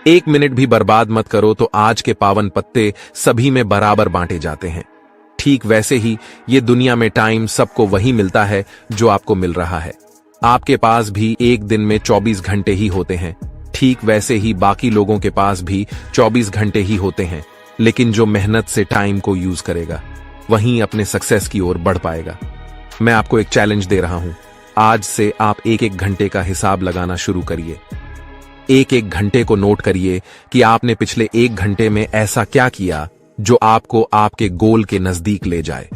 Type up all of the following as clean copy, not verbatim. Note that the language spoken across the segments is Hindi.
1 मिनट भी बर्बाद मत करो तो आज के पावन पत्ते सभी में बराबर बांटे जाते हैं। ठीक वैसे ही ये दुनिया में टाइम सबको वही मिलता है जो आपको मिल रहा है। आपके पास भी एक दिन में 24 घंटे ही होते हैं। ठीक वैसे ही बाकी लोगों के पास भी 24 घंटे ही होते हैं, लेकिन जो मेहनत से टाइम को यूज करेगा वहीं अपने सक्सेस की ओर बढ़ पाएगा। मैं आपको एक चैलेंज दे रहा हूं। आज से आप 1-1 घंटे का हिसाब लगाना शुरू करिए। 1-1 घंटे को नोट करिए कि आपने पिछले 1 घंटे में ऐसा क्या किया जो आपको आपके गोल के नजदीक ले जाए।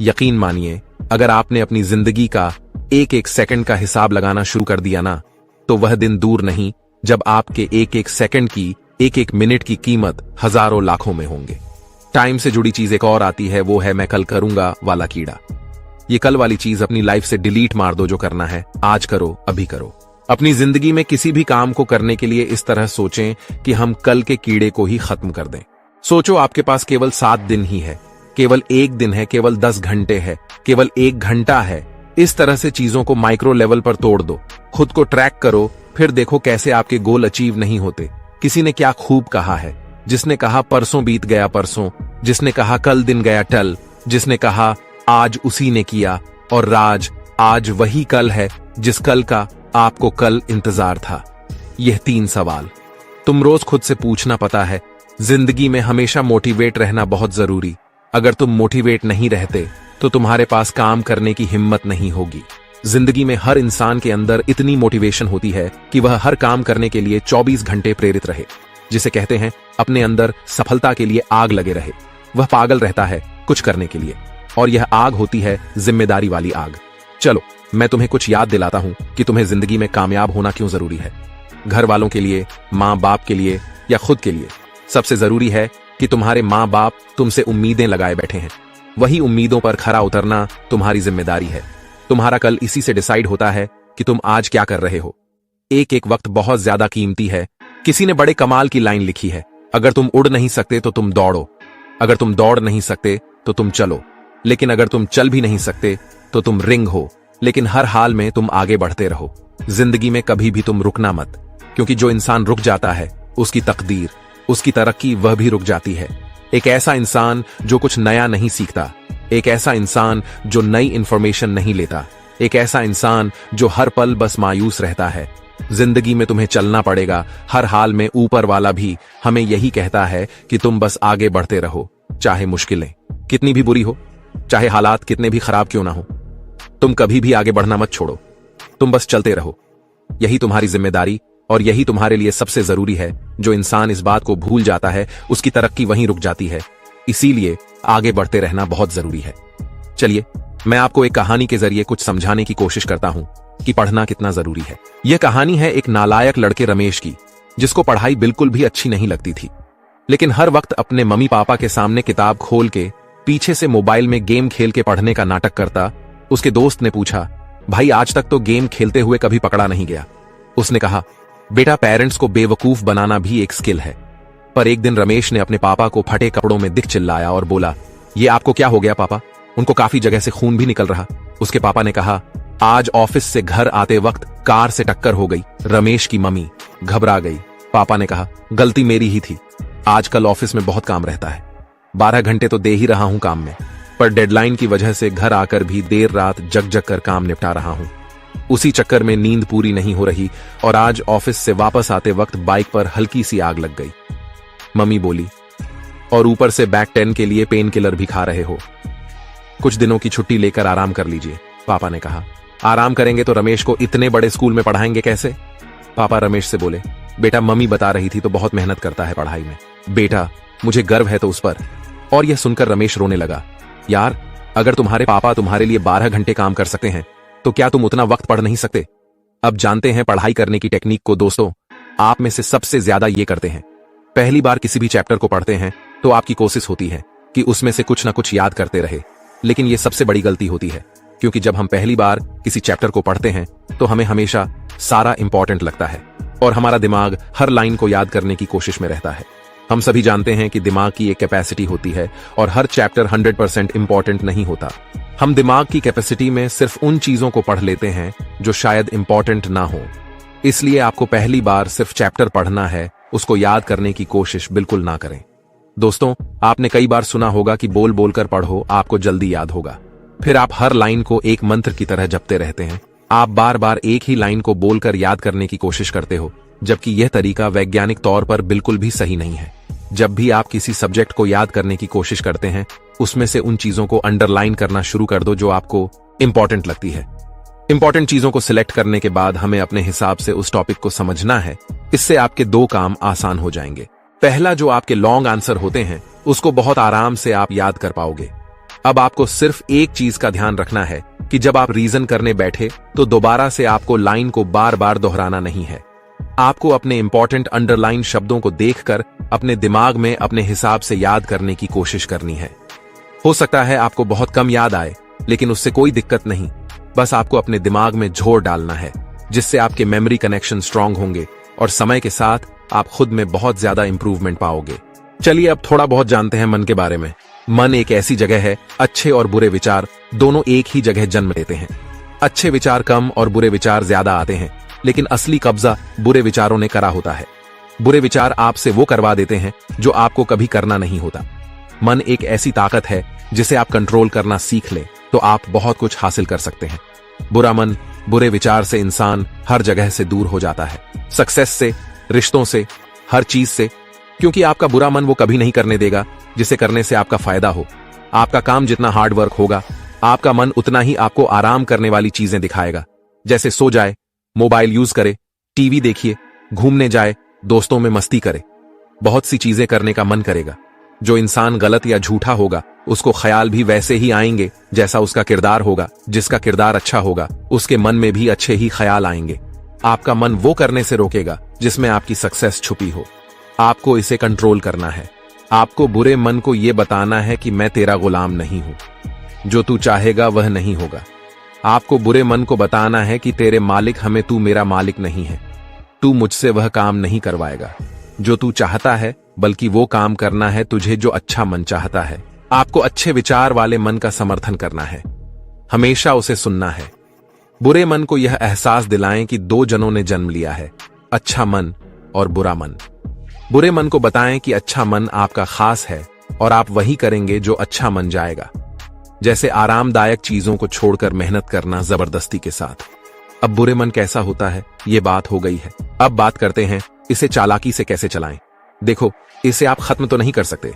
यकीन मानिए, अगर आपने अपनी जिंदगी का 1-1 सेकंड का हिसाब लगाना शुरू कर दिया ना, तो वह दिन दूर नहीं जब आपके 1-1 सेकंड की 1-1 मिनट की कीमत हजारों लाखों में होंगे। टाइम से जुड़ी चीज एक और आती है, वो है मैं कल करूंगा वाला कीड़ा। ये कल वाली चीज अपनी लाइफ से डिलीट मार दो। जो करना है आज करो, अभी करो। अपनी जिंदगी में किसी भी काम को करने के लिए इस तरह सोचें कि हम कल के कीड़े को ही खत्म कर दें। सोचो आपके पास केवल 7 दिन ही है, केवल 1 दिन है, केवल 10 घंटे है, केवल 1 घंटा है। इस तरह से चीजों को माइक्रो लेवल पर तोड़ दो, खुद को ट्रैक करो, फिर देखो कैसे आपके गोल अचीव नहीं होते। किसी ने क्या खूब कहा है, जिसने कहा परसों बीत गया परसों, जिसने कहा कल दिन गया टल, जिसने कहा आज उसी ने किया, और राज आज वही कल है जिस कल का आपको कल इंतजार था। यह 3 सवाल तुम रोज खुद से पूछना। पता है, जिंदगी में हमेशा मोटिवेट रहना बहुत जरूरी। अगर तुम मोटिवेट नहीं रहते तो तुम्हारे पास काम करने की हिम्मत नहीं होगी। जिंदगी में हर इंसान के अंदर इतनी मोटिवेशन होती है कि वह हर काम करने के लिए 24 घंटे प्रेरित रहे, जिसे कहते हैं अपने अंदर सफलता के लिए आग लगे रहे। वह पागल रहता है कुछ करने के लिए, और यह आग होती है जिम्मेदारी वाली आग। चलो मैं तुम्हें कुछ याद दिलाता हूं कि तुम्हें जिंदगी में कामयाब होना क्यों जरूरी है। घर वालों के लिए, माँ बाप के लिए या खुद के लिए, सबसे जरूरी है कि तुम्हारे माँ बाप तुमसे उम्मीदें लगाए बैठे हैं। वही उम्मीदों पर खरा उतरना तुम्हारी जिम्मेदारी है। तुम्हारा कल इसी से डिसाइड होता है कि तुम आज क्या कर रहे हो। 1-1 वक्त बहुत ज्यादा कीमती है। किसी ने बड़े कमाल की लाइन लिखी है, अगर तुम उड़ नहीं सकते तो तुम दौड़ो, अगर तुम दौड़ नहीं सकते तो तुम चलो, लेकिन अगर तुम चल भी नहीं सकते तो तुम रिंग हो। लेकिन हर हाल में तुम आगे बढ़ते रहो। जिंदगी में कभी भी तुम रुकना मत, क्योंकि जो इंसान रुक जाता है उसकी तकदीर, उसकी तरक्की वह भी रुक जाती है। एक ऐसा इंसान जो कुछ नया नहीं सीखता, एक ऐसा इंसान जो नई इंफॉर्मेशन नहीं लेता, एक ऐसा इंसान जो हर पल बस मायूस रहता है। जिंदगी में तुम्हें चलना पड़ेगा हर हाल में। ऊपर वाला भी हमें यही कहता है कि तुम बस आगे बढ़ते रहो, चाहे मुश्किलें कितनी भी बुरी हो, चाहे हालात कितने भी खराब क्यों ना हो। तुम कभी भी आगे बढ़ना मत छोड़ो, तुम बस चलते रहो। यही तुम्हारी जिम्मेदारी और यही तुम्हारे लिए सबसे जरूरी है। जो इंसान इस बात को भूल जाता है उसकी तरक्की वहीं रुक जाती है। इसीलिए आगे बढ़ते रहना बहुत जरूरी है। चलिए मैं आपको एक कहानी के जरिए कुछ समझाने की कोशिश करता हूं कि पढ़ना कितना जरूरी है। यह कहानी है एक नालायक लड़के रमेश की, जिसको पढ़ाई बिल्कुल भी अच्छी नहीं लगती थी, लेकिन हर वक्त अपने मम्मी पापा के सामने किताब खोल के पीछे से मोबाइल में गेम खेल के पढ़ने का नाटक करता। उसके दोस्त ने पूछा, भाई आज तक तो गेम खेलते हुए कभी पकड़ा नहीं गया। उसने कहा, बेटा पेरेंट्स को बेवकूफ बनाना भी एक स्किल है। पर एक दिन रमेश ने अपने पापा को फटे कपड़ों में दिख चिल्लाया और बोला, ये आपको क्या हो गया पापा? उनको काफी जगह से खून भी निकल रहा। उसके पापा ने कहा, आज ऑफिस से घर आते वक्त कार से टक्कर हो गई। रमेश की मम्मी घबरा गई। पापा ने कहा, गलती मेरी ही थी, आजकल ऑफिस में बहुत काम रहता है, 12 घंटे तो दे ही रहा हूं काम में, पर डेडलाइन की वजह से घर आकर भी देर रात जग जग कर काम निपटा रहा हूं। उसी चक्कर में नींद पूरी नहीं हो रही और आज ऑफिस से वापस आते वक्त बाइक पर हल्की सी आग लग गई। मम्मी बोली, और ऊपर से बैक 10 के लिए पेन किलर भी खा रहे हो, कुछ दिनों की छुट्टी लेकर आराम कर लीजिए। पापा ने कहा, आराम करेंगे तो रमेश को इतने बड़े स्कूल में पढ़ाएंगे कैसे? पापा रमेश से बोले, बेटा मम्मी बता रही थी तो बहुत मेहनत करता है पढ़ाई में, बेटा मुझे गर्व है तो उस पर। और यह सुनकर रमेश रोने लगा, यार अगर तुम्हारे पापा तुम्हारे लिए 12 घंटे काम कर सकते हैं तो क्या तुम उतना वक्त पढ़ नहीं सकते? अब जानते हैं पढ़ाई करने की टेक्निक को दोस्तों। आप में से सबसे ज्यादा ये करते हैं, पहली बार किसी भी चैप्टर को पढ़ते हैं तो आपकी कोशिश होती है कि उसमें से कुछ ना कुछ याद करते रहे, लेकिन यह सबसे बड़ी गलती होती है, क्योंकि जब हम पहली बार किसी चैप्टर को पढ़ते हैं तो हमें हमेशा सारा इंपॉर्टेंट लगता है और हमारा दिमाग हर लाइन को याद करने की कोशिश में रहता है। हम सभी जानते हैं कि दिमाग की एक कैपेसिटी होती है और हर चैप्टर 100% इंपॉर्टेंट नहीं होता। हम दिमाग की कैपेसिटी में सिर्फ उन चीजों को पढ़ लेते हैं जो शायद इंपॉर्टेंट ना हो। इसलिए आपको पहली बार सिर्फ चैप्टर पढ़ना है उसको याद करने की कोशिश बिल्कुल ना करें। दोस्तों, आपने कई बार सुना होगा कि बोल बोलकर पढ़ो, आपको जल्दी याद होगा। फिर आप हर लाइन को एक मंत्र की तरह जपते रहते हैं। आप बार बार एक ही लाइन को बोलकर याद करने की कोशिश करते हो, जबकि यह तरीका वैज्ञानिक तौर पर बिल्कुल भी सही नहीं है। जब भी आप किसी सब्जेक्ट को याद करने की कोशिश करते हैं, उसमें से उन चीजों को अंडरलाइन करना शुरू कर दो जो आपको इंपॉर्टेंट लगती है। इंपॉर्टेंट चीजों को सिलेक्ट करने के बाद हमें अपने हिसाब से उस टॉपिक को समझना है। इससे आपके दो काम आसान हो जाएंगे। पहला, जो आपके लॉन्ग आंसर होते हैं उसको बहुत आराम से आप याद कर पाओगे। अब आपको सिर्फ एक चीज का ध्यान रखना है कि जब आप रीजन करने बैठे तो दोबारा से आपको लाइन को बार बार दोहराना नहीं है। आपको अपने इंपॉर्टेंट अंडरलाइन शब्दों को देखकर अपने दिमाग में अपने हिसाब से याद करने की कोशिश करनी है। हो सकता है आपको बहुत कम याद आए, लेकिन उससे कोई दिक्कत नहीं। बस आपको अपने दिमाग में जोर डालना है, जिससे आपके मेमोरी कनेक्शन स्ट्रांग होंगे और समय के साथ आप खुद में बहुत ज्यादा इंप्रूवमेंट पाओगे। चलिए अब थोड़ा बहुत जानते हैं मन के बारे में। मन एक ऐसी जगह है, अच्छे और बुरे विचार दोनों एक ही जगह जन्म लेते हैं। अच्छे विचार कम और बुरे विचार ज्यादा आते हैं, लेकिन असली कब्जा बुरे विचारों ने करा होता है। बुरे विचार आपसे वो करवा देते हैं जो आपको कभी करना नहीं होता। मन एक ऐसी ताकत है जिसे आप कंट्रोल करना सीख ले तो आप बहुत कुछ हासिल कर सकते हैं। बुरा मन, बुरे विचार से इंसान हर जगह से दूर हो जाता है, सक्सेस से, रिश्तों से, हर चीज से, क्योंकि आपका बुरा मन वो कभी नहीं करने देगा जिसे करने से आपका फायदा हो। आपका काम जितना हार्ड वर्क होगा, आपका मन उतना ही आपको आराम करने वाली चीजें दिखाएगा, जैसे सो जाए, मोबाइल यूज करे, टीवी देखिए, घूमने जाए, दोस्तों में मस्ती करे। बहुत सी चीजें करने का मन करेगा। जो इंसान गलत या झूठा होगा उसको ख्याल भी वैसे ही आएंगे जैसा उसका किरदार होगा। जिसका किरदार अच्छा होगा उसके मन में भी अच्छे ही ख्याल आएंगे। आपका मन वो करने से रोकेगा जिसमें आपकी सक्सेस छुपी हो। आपको इसे कंट्रोल करना है। आपको बुरे मन को यह बताना है कि मैं तेरा गुलाम नहीं हूं, जो तू चाहेगा वह नहीं होगा। आपको बुरे मन को बताना है कि तेरे मालिक हमें तू मेरा मालिक नहीं है, तू मुझसे वह काम नहीं करवाएगा जो तू चाहता है, बल्कि वो काम करना है तुझे जो अच्छा मन चाहता है। आपको अच्छे विचार वाले मन का समर्थन करना है, हमेशा उसे सुनना है। बुरे मन को यह एहसास दिलाएं कि दो जनों ने जन्म लिया है, अच्छा मन और बुरा मन। बुरे मन को बताएं कि अच्छा मन आपका खास है और आप वही करेंगे जो अच्छा मन जाएगा, जैसे आरामदायक चीजों को छोड़कर मेहनत करना जबरदस्ती के साथ। अब बुरे मन कैसा होता है ये बात हो गई है। अब बात करते हैं इसे चालाकी से कैसे चलाएं। देखो, इसे आप खत्म तो नहीं कर सकते,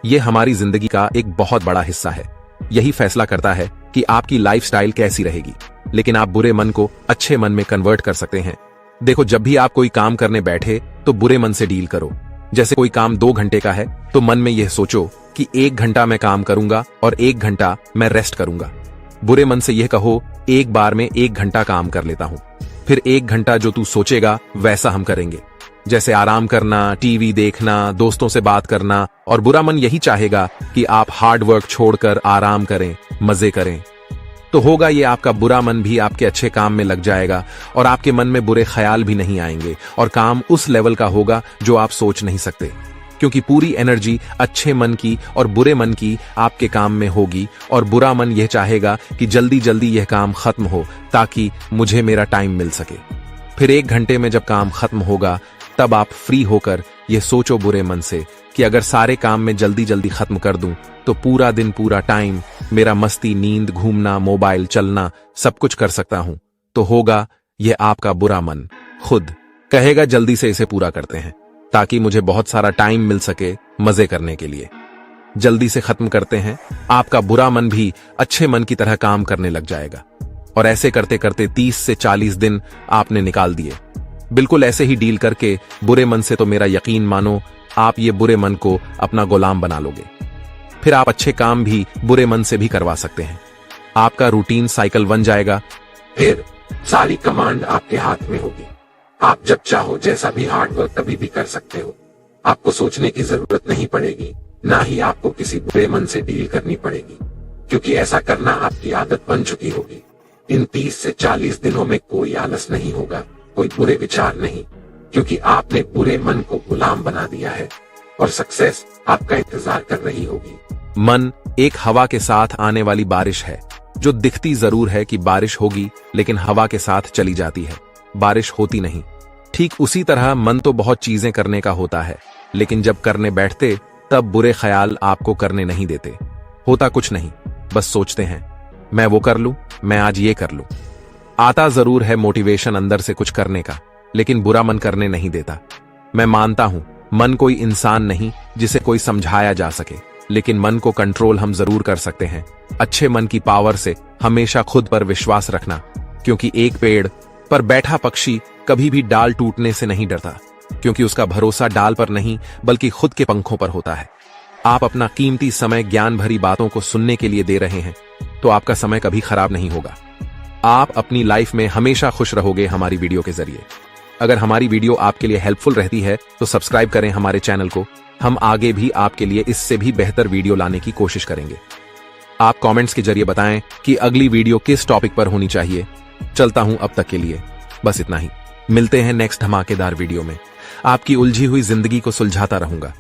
ये हमारी जिंदगी का एक बहुत बड़ा हिस्सा है। यही फैसला करता है कि आपकी लाइफस्टाइल कैसी रहेगी। लेकिन आप बुरे मन को अच्छे मन में कन्वर्ट कर सकते हैं। देखो, जब भी आप कोई काम करने बैठे तो बुरे मन से डील करो। जैसे कोई काम 2 घंटे का है तो मन में यह सोचो कि 1 घंटा मैं काम करूंगा और 1 घंटा मैं रेस्ट करूंगा। बुरे मन से यह कहो, एक बार में 1 घंटा काम कर लेता हूं, फिर 1 घंटा जो तू सोचेगा वैसा हम करेंगे, जैसे आराम करना, टीवी देखना, दोस्तों से बात करना। और बुरा मन यही चाहेगा कि आप हार्ड वर्क छोड़कर आराम करें, मजे करें। तो होगा ये, आपका बुरा मन भी आपके अच्छे काम में लग जाएगा और आपके मन में बुरे ख्याल भी नहीं आएंगे और काम उस लेवल का होगा जो आप सोच नहीं सकते, क्योंकि पूरी एनर्जी अच्छे मन की और बुरे मन की आपके काम में होगी। और बुरा मन यह चाहेगा कि जल्दी जल्दी यह काम खत्म हो ताकि मुझे मेरा टाइम मिल सके। फिर 1 घंटे में जब काम खत्म होगा तब आप फ्री होकर यह सोचो बुरे मन से कि अगर सारे काम मैं जल्दी जल्दी खत्म कर दूं तो पूरा दिन, पूरा टाइम मेरा मस्ती, नींद, घूमना, मोबाइल चलना सब कुछ कर सकता हूं। तो होगा यह आपका बुरा मन खुद कहेगा जल्दी से इसे पूरा करते हैं ताकि मुझे बहुत सारा टाइम मिल सके मजे करने के लिए। जल्दी से खत्म करते हैं। आपका बुरा मन भी अच्छे मन की तरह काम करने लग जाएगा और ऐसे करते करते 30 से 40 दिन आपने निकाल दिए। बिल्कुल ऐसे ही डील करके बुरे मन से तो मेरा यकीन मानो आप ये बुरे मन को अपना गुलाम बना लोगे। फिर आप अच्छे काम भी बुरे मन से भी करवा सकते हैं। आपका रूटीन साइकिल बन जाएगा। फिर सारी कमांड आपके हाथ में होगी। आप जब चाहो जैसा भी हार्ड वर्क कभी भी कर सकते हो। आपको सोचने की जरूरत नहीं पड़ेगी, ना ही आपको किसी बुरे मन से डील करनी पड़ेगी, क्योंकि ऐसा करना आपकी आदत बन चुकी होगी। इन 30 से 40 दिनों में कोई आलस नहीं होगा, कोई बुरे विचार नहीं, क्योंकि आपने बुरे मन को गुलाम बना दिया है और सक्सेस आपका इंतजार कर रही होगी। मन एक हवा के साथ आने वाली बारिश है जो दिखती जरूर है कि बारिश होगी, लेकिन हवा के साथ चली जाती है, बारिश होती नहीं। ठीक उसी तरह मन तो बहुत चीजें करने का होता है, लेकिन जब करने बैठते तब बुरे ख्याल आपको करने नहीं देते। होता कुछ नहीं, बस सोचते हैं मैं वो कर लूं, मैं आज ये कर लूं। आता जरूर है मोटिवेशन अंदर से कुछ करने का, लेकिन बुरा मन करने नहीं देता। मैं मानता हूं मन कोई इंसान नहीं जिसे कोई समझाया जा सके, लेकिन मन को कंट्रोल हम जरूर कर सकते हैं। अच्छे मन की पावर से हमेशा खुद पर विश्वास रखना, क्योंकि एक पेड़ पर बैठा पक्षी कभी भी डाल टूटने से नहीं डरता, क्योंकि उसका भरोसा डाल पर नहीं बल्कि खुद के पंखों पर होता है। आप अपना कीमती समय ज्ञान भरी बातों को सुनने के लिए दे रहे हैं, तो आपका समय कभी खराब नहीं होगा। आप अपनी लाइफ में हमेशा खुश रहोगे हमारी वीडियो के जरिए। अगर हमारी वीडियो आपके लिए हेल्पफुल रहती है तो सब्सक्राइब करें हमारे चैनल को। हम आगे भी आपके लिए इससे भी बेहतर वीडियो लाने की कोशिश करेंगे। आप कमेंट्स के जरिए बताएं कि अगली वीडियो किस टॉपिक पर होनी चाहिए। चलता हूं अब तक के लिए बस इतना ही। मिलते हैं नेक्स्ट धमाकेदार वीडियो में। आपकी उलझी हुई जिंदगी को सुलझाता रहूंगा।